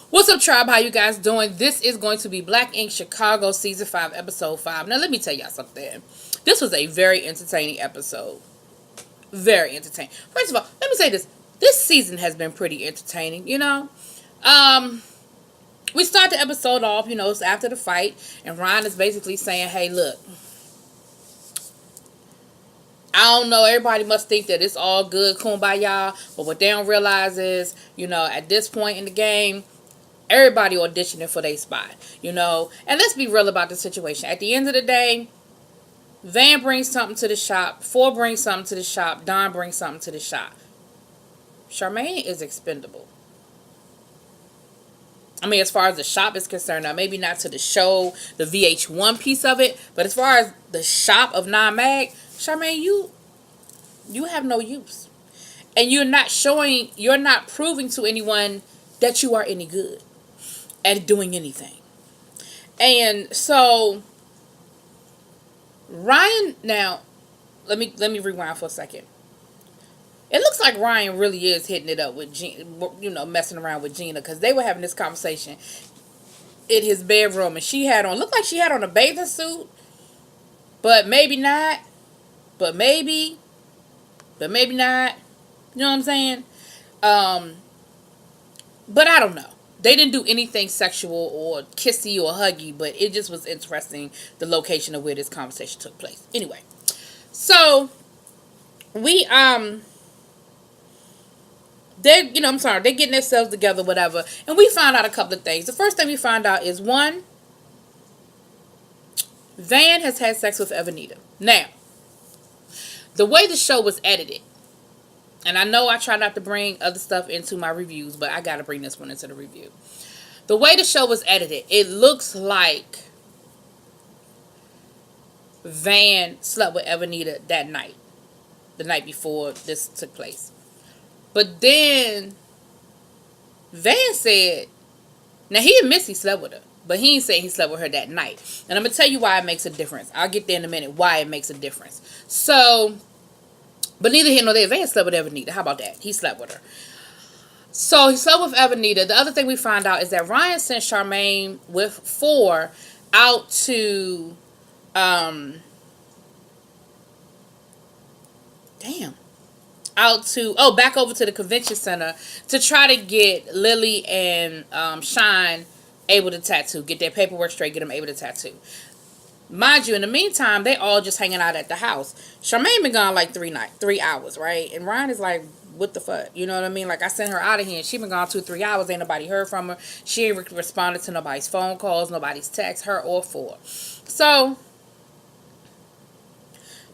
What's up, tribe? How you guys doing? This is going to be Black Ink Chicago Season 5, Episode 5. Now, let me tell y'all something. This was a very entertaining episode. Very entertaining. First of all, let me say this. This season has been pretty entertaining, you know? We start the episode off, it's after the fight, and Ryan is basically saying, hey, look, I don't know, everybody must think that it's all good, kumbaya, but what they don't realize is, at this point in the game, everybody auditioning for their spot, and let's be real about the situation. At the end of the day, Van brings something to the shop, Four brings something to the shop, Don brings something to the shop. Charmaine is expendable. I mean, as far as the shop is concerned, now maybe not to the show, the VH1 piece of it, but as far as the shop of non-mag, Charmaine, you have no use. And you're not proving to anyone that you are any good at doing anything. And so Ryan, now let me rewind for a second. It looks like Ryan really is hitting it up with Gina, messing around with Gina, because they were having this conversation in his bedroom, and looked like she had on a bathing suit, but maybe not, but maybe not. You know what I'm saying? But I don't know. They didn't do anything sexual or kissy or huggy, but it just was interesting, the location of where this conversation took place. Anyway, so we they're getting themselves together, whatever, and we found out a couple of things. The first thing we found out is, one, Van has had sex with Evanita. Now, the way the show was edited, and I know I try not to bring other stuff into my reviews, but I gotta bring this one into the review. The way the show was edited, it looks like Van slept with Evanita that night, the night before this took place. But then Van said, now he admits he slept with her, but he ain't saying he slept with her that night. And I'm going to tell you why it makes a difference. I'll get there in a minute, why it makes a difference. So, but neither here nor there, Van slept with Evanita. How about that? He slept with her. So he slept with Evanita. The other thing we find out is that Ryan sent Charmaine with Four out to, back over to the convention center to try to get Lily and Shine able to tattoo, get their paperwork straight, get them able to tattoo. Mind you, in the meantime, they all just hanging out at the house. Charmaine been gone like 3 hours, right? And Ryan is like, what the fuck? You know what I mean? Like, I sent her out of here, and she been gone 2-3 hours. Ain't nobody heard from her. She ain't responded to nobody's phone calls, nobody's text, her or Four. So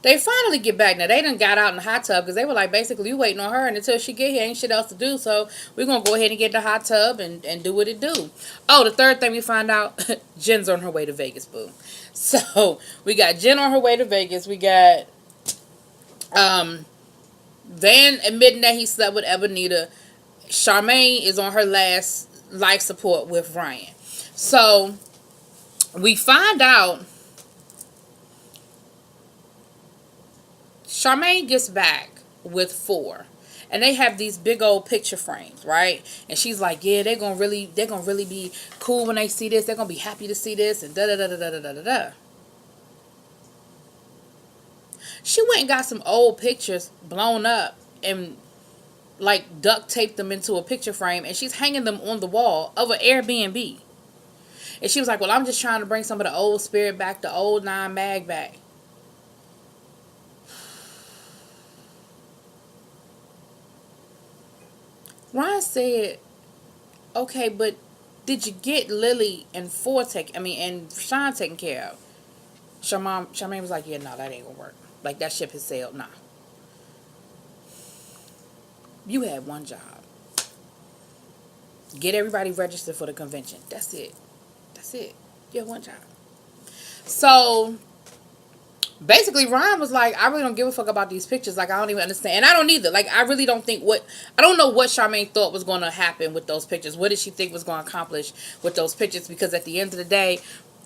they finally get back. Now, they done got out in the hot tub because they were like, basically, you waiting on her, and until she get here, ain't shit else to do. So we're going to go ahead and get in the hot tub and do what it do. Oh, the third thing we find out, Jen's on her way to Vegas, boo. So we got Jen on her way to Vegas. We got Van admitting that he slept with Evanita. Charmaine is on her last life support with Ryan. So we find out Charmaine gets back with Four, and they have these big old picture frames, right? And she's like, yeah, they're gonna really be cool when they see this. They're gonna be happy to see this, and da da da da da da da da. She went and got some old pictures blown up and like duct taped them into a picture frame, and she's hanging them on the wall of an Airbnb. And she was like, well, I'm just trying to bring some of the old spirit back, the old non-mag back. Ryan said, okay, but did you get Lily and and Sean taken care of? Charmaine was like, yeah, no, that ain't gonna work. Like, that ship has sailed. Nah. You had one job. Get everybody registered for the convention. That's it. You had one job. So basically, Ryan was like, I really don't give a fuck about these pictures. Like, I don't even understand. And I don't either. Like, I really don't think I don't know what Charmaine thought was going to happen with those pictures. What did she think was going to accomplish with those pictures? Because at the end of the day,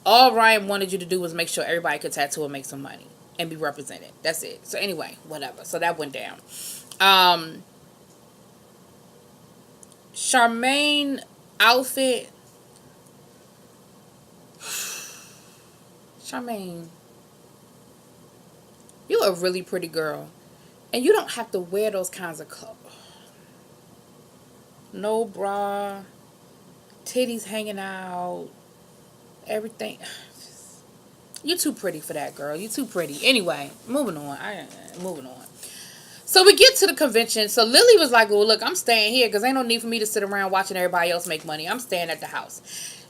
all Ryan wanted you to do was make sure everybody could tattoo and make some money and be represented. That's it. So anyway, whatever. So that went down. Charmaine outfit, Charmaine, you a really pretty girl. And you don't have to wear those kinds of clothes. No bra, titties hanging out, everything. You too pretty for that, girl. You too pretty. Anyway, moving on. Moving on. So we get to the convention. So Lily was like, well, look, I'm staying here because ain't no need for me to sit around watching everybody else make money. I'm staying at the house.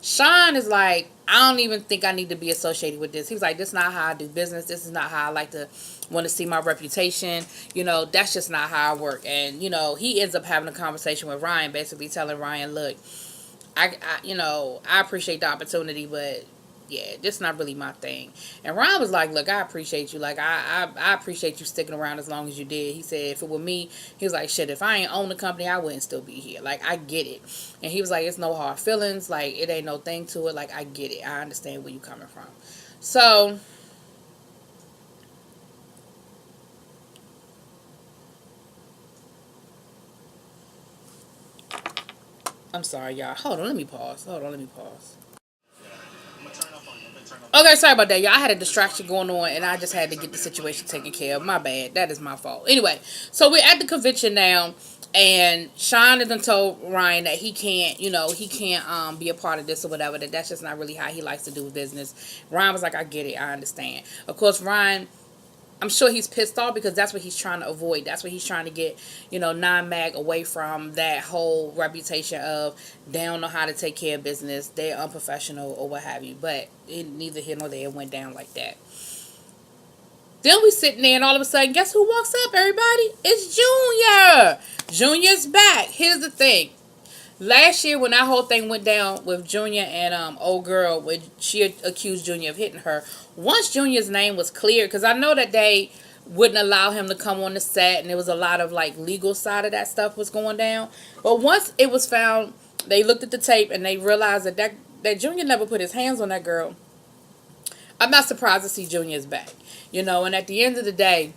Sean is like, I don't even think I need to be associated with this. He was like, this is not how I do business. This is not how I like to want to see my reputation. You know, that's just not how I work. And, you know, he ends up having a conversation with Ryan, basically telling Ryan, look, I appreciate the opportunity, but yeah, this is not really my thing. And Ryan was like, look, I appreciate you. Like, I appreciate you sticking around as long as you did. He said, if it were me, he was like, shit, if I ain't own the company, I wouldn't still be here. Like, I get it. And he was like, it's no hard feelings. Like, it ain't no thing to it. Like, I get it. I understand where you coming from. So, I'm sorry, y'all. Hold on, let me pause. Okay, sorry about that, y'all. I had a distraction going on, and I just had to get the situation taken care of. My bad. That is my fault. Anyway, so we're at the convention now, and Sean has done told Ryan that he can't be a part of this or whatever. That's just not really how he likes to do business. Ryan was like, I get it. I understand. Of course, Ryan, I'm sure he's pissed off because that's what he's trying to avoid. That's what he's trying to get, non-mag away from that whole reputation of they don't know how to take care of business, they're unprofessional or what have you. But neither here nor there, it went down like that. Then we sitting there and all of a sudden, guess who walks up, everybody? It's Junior. Junior's back. Here's the thing. Last year when that whole thing went down with Junior and old girl, when she accused Junior of hitting her, once Junior's name was cleared, because I know that they wouldn't allow him to come on the set, and there was a lot of like legal side of that stuff was going down. But once it was found, they looked at the tape and they realized that Junior never put his hands on that girl. I'm not surprised to see Junior's back, and at the end of the day,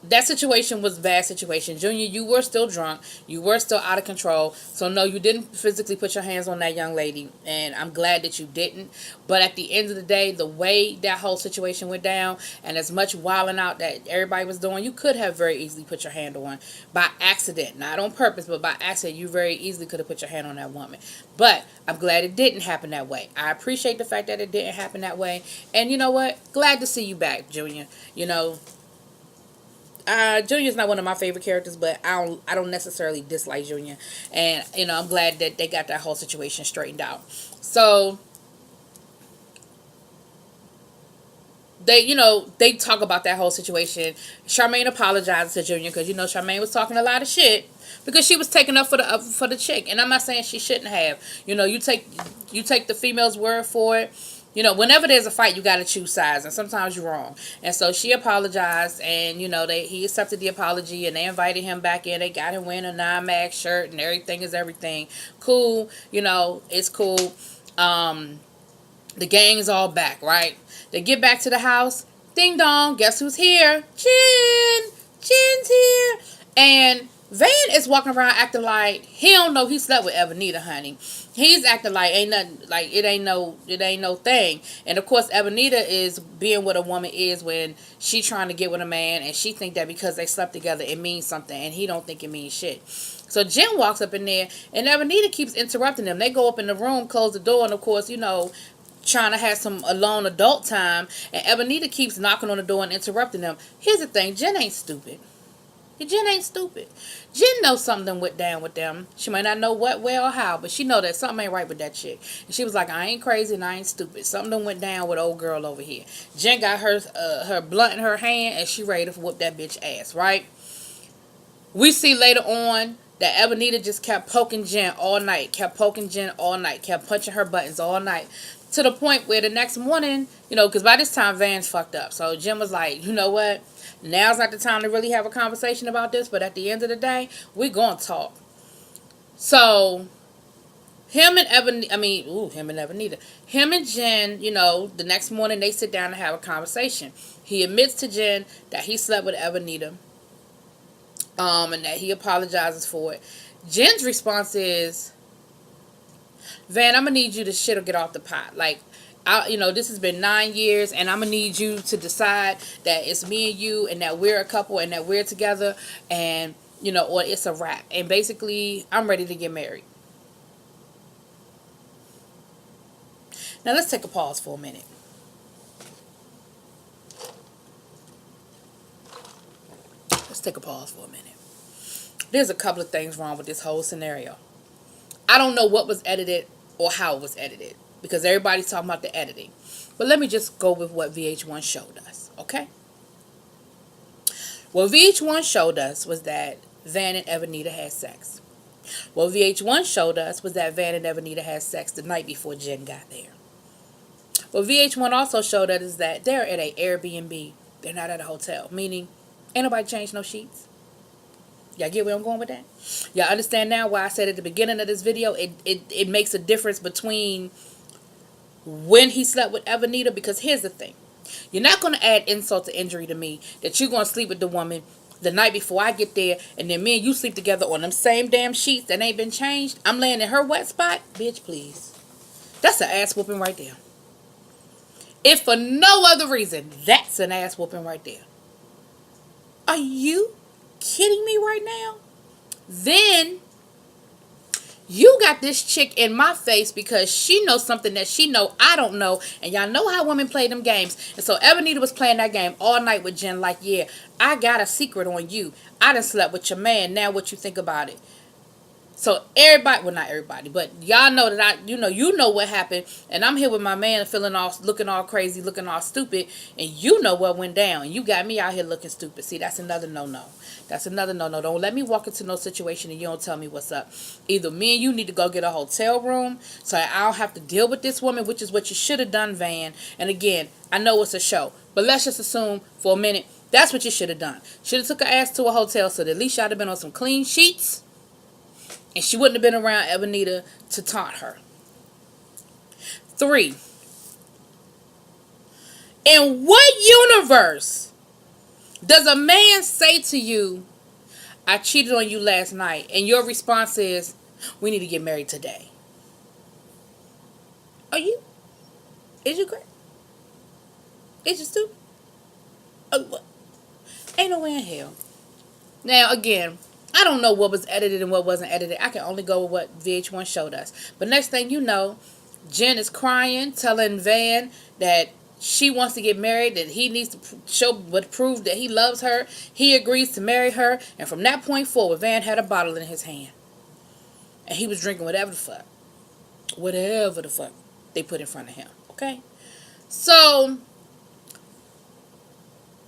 that situation was a bad situation. Junior, you were still drunk. You were still out of control. So, no, you didn't physically put your hands on that young lady. And I'm glad that you didn't. But at the end of the day, the way that whole situation went down and as much wilding out that everybody was doing, you could have very easily put your hand on by accident. Not on purpose, but by accident. You very easily could have put your hand on that woman. But I'm glad it didn't happen that way. I appreciate the fact that it didn't happen that way. And you know what? Glad to see you back, Junior. Junior's not one of my favorite characters, but I don't necessarily dislike Junior, and I'm glad that they got that whole situation straightened out. So they talk about that whole situation. Charmaine apologizes to Junior because Charmaine was talking a lot of shit because she was taking up for the chick, and I'm not saying she shouldn't have. You take the female's word for it. Whenever there's a fight, you got to choose sides, and sometimes you're wrong. And so she apologized, and, he accepted the apology, and they invited him back in. They got him wearing a non-mag shirt, and everything is everything. Cool. It's cool. The gang's all back, right? They get back to the house. Ding dong. Guess who's here? Jin's here. And Van is walking around acting like he don't know he slept with Ebenita, honey. He's acting like ain't nothing, like it ain't no thing. And of course, Ebenita is being what a woman is when she trying to get with a man, and she think that because they slept together it means something, and he don't think it means shit. So Jen walks up in there, and Ebenita keeps interrupting them. They go up in the room, close the door, and of course, trying to have some alone adult time, and Ebenita keeps knocking on the door and interrupting them. Here's the thing, Jen ain't stupid. Jen ain't stupid. Jen knows something went down with them. She might not know what, where, or how, but she know that something ain't right with that chick. And she was like, I ain't crazy and I ain't stupid. Something done went down with old girl over here. Jen got her blunt in her hand, and she ready to whoop that bitch ass, right? We see later on that Ebenita just kept poking Jen all night. Kept punching her buttons all night. To the point where the next morning, because by this time Van's fucked up. So Jen was like, you know what? Now's not the time to really have a conversation about this, but at the end of the day, we're going to talk. So, him and Ebenita. Him and Jen, the next morning they sit down and have a conversation. He admits to Jen that he slept with Ebenita. and that he apologizes for it. Jen's response is, Van, I'm gonna need you to shit or get off the pot. Like, this has been 9 years, and I'm gonna need you to decide that it's me and you, and that we're a couple, and that we're together, and or it's a wrap. And basically, I'm ready to get married. Now let's take a pause for a minute. Let's take a pause for a minute. There's a couple of things wrong with this whole scenario. I don't know what was edited or how it was edited, because everybody's talking about the editing. But let me just go with what VH1 showed us, okay? What VH1 showed us was that Van and Evanita had sex. What VH1 showed us was that Van and Evanita had sex the night before Jen got there. What VH1 also showed us is that they're at an Airbnb. They're not at a hotel, meaning ain't nobody changed no sheets. Y'all get where I'm going with that? Y'all understand now why I said at the beginning of this video, it makes a difference between when he slept with Evanita, because here's the thing. You're not going to add insult to injury to me that you're going to sleep with the woman the night before I get there, and then me and you sleep together on them same damn sheets that ain't been changed. I'm laying in her wet spot. Bitch, please. That's an ass whooping right there. If for no other reason, that's an ass whooping right there. Are you kidding me right now? Then you got this chick in my face because she knows something that she know I don't know, and y'all know how women play them games. And so Evanita was playing that game all night with Jen, like, yeah, I got a secret on you. I done slept with your man. Now what you think about it? So everybody, well, not everybody, but y'all know that you know what happened, and I'm here with my man looking all crazy, looking all stupid, and you know what went down, and you got me out here looking stupid. See, that's another no-no. That's another no-no. Don't let me walk into no situation and you don't tell me what's up. Either me and you need to go get a hotel room so I don't have to deal with this woman, which is what you should have done, Van. And again, I know it's a show, but let's just assume for a minute that's what you should have done. Should have took her ass to a hotel so that at least y'all have been on some clean sheets, and she wouldn't have been around Evanita to taunt her. 3. In what universe does a man say to you, I cheated on you last night, and your response is, we need to get married today? Are you? Is you crazy? Is you stupid? Ain't no way in hell. Now, again, I don't know what was edited and what wasn't edited. I can only go with what VH1 showed us. But next thing you know, Jen is crying, telling Van that she wants to get married, that he needs to prove that he loves her. He agrees to marry her. And from that point forward, Van had a bottle in his hand. And he was drinking whatever the fuck they put in front of him. Okay? So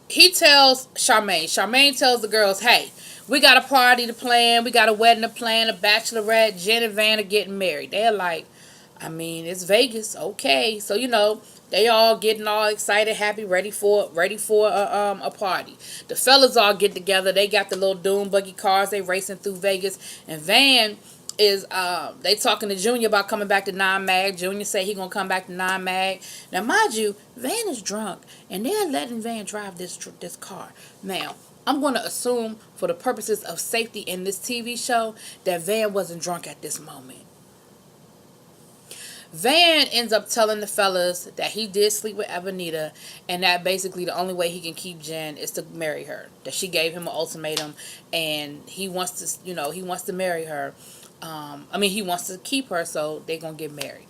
he tells Charmaine tells the girls, hey, we got a party to plan. We got a wedding to plan. A bachelorette. Jen and Van are getting married. They're like, I mean, it's Vegas. Okay. So, they all getting all excited, happy, ready for a party. The fellas all get together. They got the little dune buggy cars. They racing through Vegas. And Van is, they talking to Junior about coming back to non-mag. Junior say he going to come back to non-mag. Now, mind you, Van is drunk. And they're letting Van drive this car. Now, I'm going to assume, for the purposes of safety in this TV show, that Van wasn't drunk at this moment. Van ends up telling the fellas that he did sleep with Evanita, and that basically the only way he can keep Jen is to marry her. That she gave him an ultimatum, and he wants to marry her. He wants to keep her, so they're going to get married.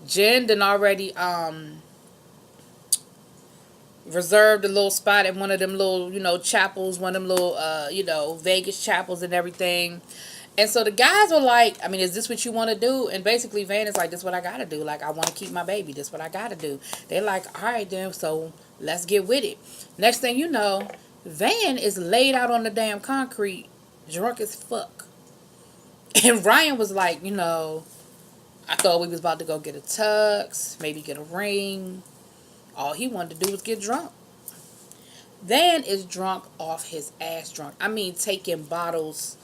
Jen done already reserved a little spot at one of them little, chapels, one of them little, Vegas chapels and everything. And so the guys were like, I mean, is this what you want to do? And basically Van is like, this is what I got to do. Like, I want to keep my baby. This is what I got to do. They're like, all right, then, so let's get with it. Next thing you know, Van is laid out on the damn concrete, drunk as fuck. And Ryan was like, I thought we was about to go get a tux, maybe get a ring. All he wanted to do was get drunk. Van is drunk off his ass drunk. I mean, taking bottles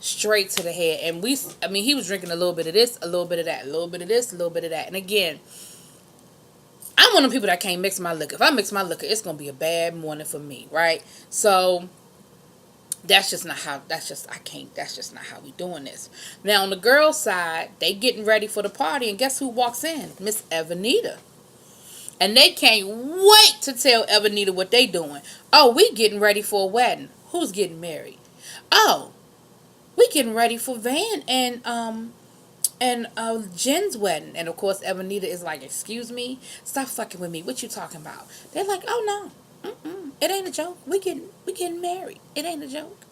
straight to the head. And he was drinking a little bit of this, a little bit of that, a little bit of this, a little bit of that. And again, I'm one of the people that can't mix my liquor. If I mix my liquor, it's going to be a bad morning for me, right? So That's just not how, that's just not how we doing this. Now on the girls side, they getting ready for the party, and guess who walks in? Miss Evanita. And they can't wait to tell Evanita what they doing. Oh, we getting ready for a wedding. Who's getting married? Oh, we getting ready for Van and Jen's wedding. And of course Evanita is like, excuse me, stop fucking with me. What you talking about? They're like, oh no, it ain't a joke. We getting married. It ain't a joke.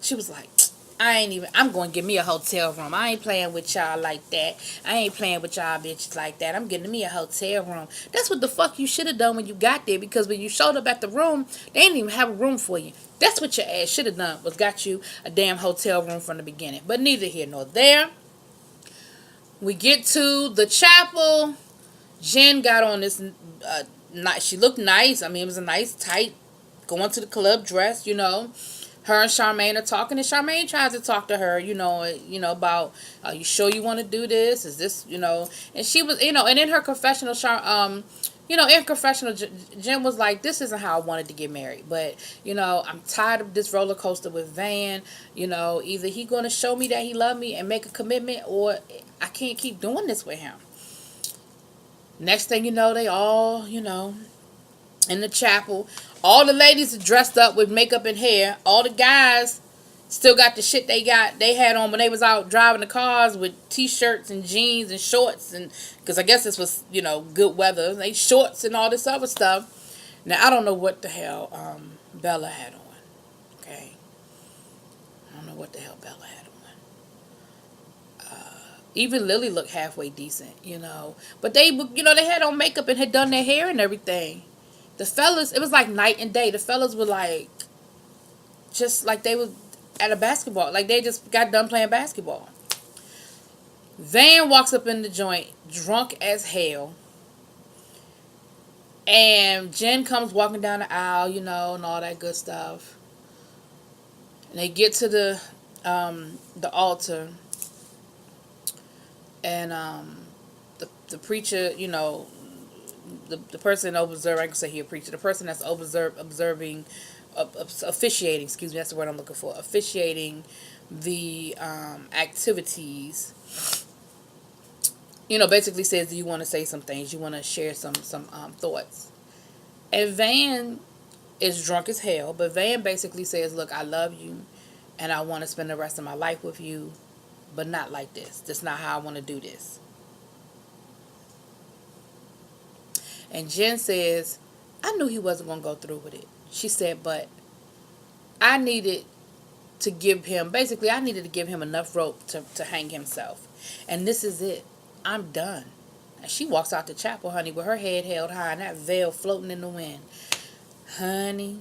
She was like, I'm going to give me a hotel room. I ain't playing with y'all like that. I ain't playing with y'all bitches like that. I'm getting me a hotel room. That's what the fuck you should have done when you got there, because when you showed up at the room, they didn't even have a room for you. That's what your ass should have done, was got you a damn hotel room from the beginning. But neither here nor there. We get to the chapel. Jen got on this, she looked nice. I mean, it was a nice, tight, going to the club dress, you know. Her and Charmaine are talking, and Charmaine tries to talk to her, about, are you sure you want to do this? Is this, and she was, and in her confessional, Jen was like, this isn't how I wanted to get married, but, I'm tired of this roller coaster with Van. Either he going to show me that he loved me and make a commitment, or I can't keep doing this with him. Next thing you know, they all, in the chapel. All the ladies are dressed up with makeup and hair. All the guys still got the shit they had on when they was out driving the cars, with t-shirts and jeans and shorts, and because I guess this was, good weather. They shorts and all this other stuff. Now I don't know what the hell Bella had on. Okay, I don't know what the hell Bella had on. Even Lily looked halfway decent, but they had on makeup and had done their hair and everything. The fellas, it was like night and day. The fellas were like, just like they were at a basketball. Like they just got done playing basketball. Van walks up in the joint, drunk as hell. And Jen comes walking down the aisle, and all that good stuff. And they get to the altar. And the preacher, the person observing, I can say he a preacher, the person that's officiating, that's the word I'm looking for, officiating the activities, basically says, do you want to say some things, you want to share some thoughts. And Van is drunk as hell, but Van basically says, look, I love you and I want to spend the rest of my life with you, but not like this. That's not how I want to do this. And Jen says, I knew he wasn't going to go through with it. She said, but I needed to give him enough rope to hang himself. And this is it. I'm done. And she walks out the chapel, honey, with her head held high and that veil floating in the wind. Honey.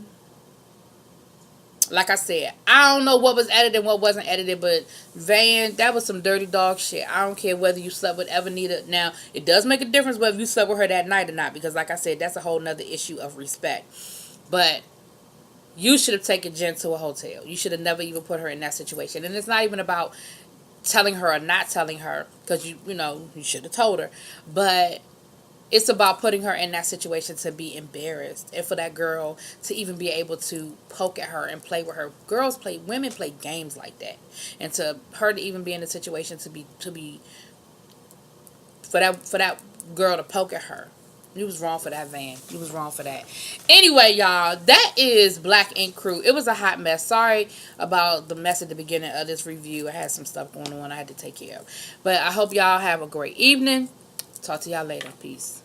Like I said, I don't know what was edited and what wasn't edited, but Van, that was some dirty dog shit. I don't care whether you slept with Evanita. Now, it does make a difference whether you slept with her that night or not, because like I said, that's a whole nother issue of respect. But you should have taken Jen to a hotel. You should have never even put her in that situation. And it's not even about telling her or not telling her, because you should have told her. But it's about putting her in that situation to be embarrassed, and for that girl to even be able to poke at her and play with her. Women play games like that, and to her to even be in a situation to be for that girl to poke at her. You was wrong for that, Van. You was wrong for that. Anyway, y'all, that is Black Ink Crew. It was a hot mess. Sorry about the mess at the beginning of this review. I had some stuff going on I had to take care of. But I hope y'all have a great evening. Talk to y'all later. Peace.